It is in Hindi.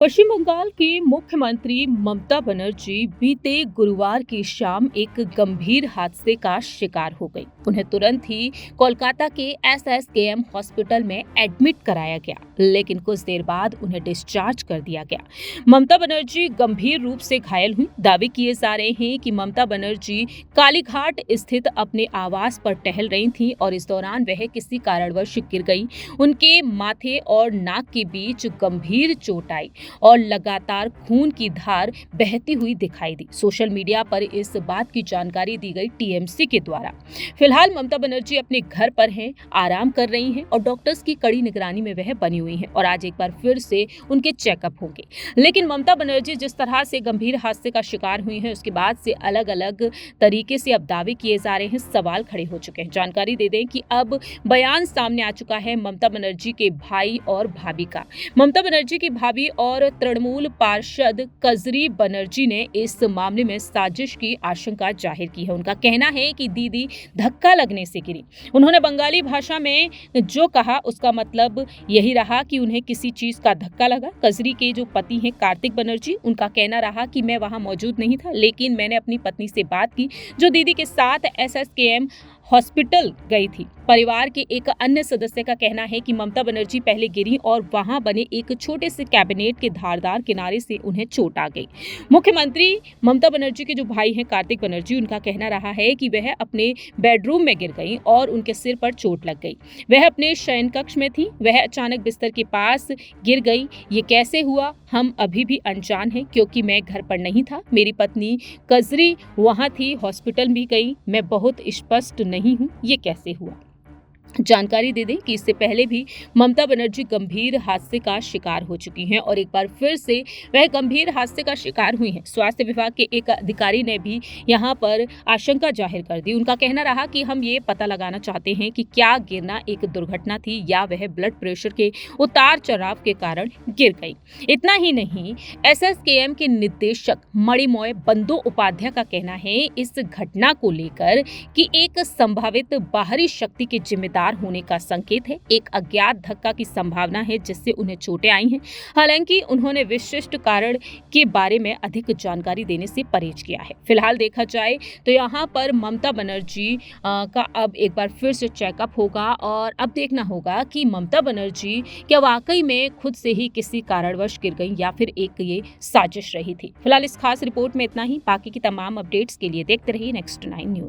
पश्चिम बंगाल की मुख्यमंत्री ममता बनर्जी बीते गुरुवार की शाम एक गंभीर हादसे का शिकार हो गई। उन्हें तुरंत ही कोलकाता के एसएसकेएम हॉस्पिटल में एडमिट कराया गया, लेकिन कुछ देर बाद उन्हें डिस्चार्ज कर दिया गया। ममता बनर्जी गंभीर रूप से घायल हुई। दावे किए जा रहे हैं कि ममता बनर्जी कालीघाट स्थित अपने आवास पर टहल रही थीं और इस दौरान वह किसी कारणवश गिर गई। उनके माथे और नाक के बीच गंभीर चोट आई और लगातार खून की धार बहती हुई दिखाई दी। सोशल मीडिया पर इस बात की जानकारी दी गई टीएमसी के द्वारा। फिलहाल ममता बनर्जी अपने घर पर हैं, आराम कर रही हैं और डॉक्टर्स की कड़ी निगरानी में वह बनी हुई हैं और आज एक बार फिर से उनके चेकअप होंगे। लेकिन ममता बनर्जी जिस तरह से गंभीर हादसे का शिकार हुई हैं, उसके बाद से अलग अलग तरीके से अब दावे किए जा रहे हैं, सवाल खड़े हो चुके हैं। जानकारी दे दें कि अब बयान सामने आ चुका है ममता बनर्जी के भाई और भाभी का। ममता बनर्जी की भाभी और तृणमूल पार्षद कजरी बनर्जी ने इस मामले में साजिश की आशंका जाहिर की है। उनका कहना है कि दीदी धक्का लगने से गिरी। उन्होंने बंगाली भाषा में जो कहा उसका मतलब यही रहा कि उन्हें किसी चीज का धक्का लगा। कजरी के जो पति हैं कार्तिक बनर्जी, उनका कहना रहा कि मैं वहां मौजूद नहीं था, लेकिन मैंने अपनी पत्नी से बात की जो दीदी के साथ एसएसकेएम हॉस्पिटल गई थी। परिवार के एक अन्य सदस्य का कहना है कि ममता बनर्जी पहले गिरी और वहां बने एक छोटे से कैबिनेट के धारदार किनारे से उन्हें चोट आ गई। मुख्यमंत्री ममता बनर्जी के जो भाई हैं कार्तिक बनर्जी, उनका कहना रहा है कि वह अपने बेडरूम में गिर गई और उनके सिर पर चोट लग गई। वह अपने शयन कक्ष में थी, वह अचानक बिस्तर के पास गिर गई। ये कैसे हुआ हम अभी भी अनजान हैं, क्योंकि मैं घर पर नहीं था। मेरी पत्नी कजरी वहां थी, हॉस्पिटल भी गई। मैं बहुत स्पष्ट नहीं हूं ये कैसे हुआ। जानकारी दे दें कि इससे पहले भी ममता बनर्जी गंभीर हादसे का शिकार हो चुकी हैं और एक बार फिर से वह गंभीर हादसे का शिकार हुई हैं। स्वास्थ्य विभाग के एक अधिकारी ने भी यहां पर आशंका जाहिर कर दी। उनका कहना रहा कि हम ये पता लगाना चाहते हैं कि क्या गिरना एक दुर्घटना थी या वह ब्लड प्रेशर के उतार चढ़ाव के कारण गिर गई। इतना ही नहीं, एसएसकेएम के निदेशक मणिमोय बंदोपाध्याय का कहना है इस घटना को लेकर कि एक संभावित बाहरी शक्ति के जिम्मेदार होने का संकेत है। एक अज्ञात धक्का की संभावना है जिससे उन्हें चोटें आई हैं। हालांकि उन्होंने विशिष्ट कारण के बारे में अधिक जानकारी देने से परहेज किया है। फिलहाल देखा जाए तो यहाँ पर ममता बनर्जी का अब एक बार फिर से चेकअप होगा और अब देखना होगा कि ममता बनर्जी क्या वाकई में खुद से ही किसी कारणवश गिर गई या फिर एक ये साजिश रही थी। फिलहाल इस खास रिपोर्ट में इतना ही। बाकी की तमाम अपडेट्स के लिए देखते रहिए नेक्स्ट 9 न्यूज।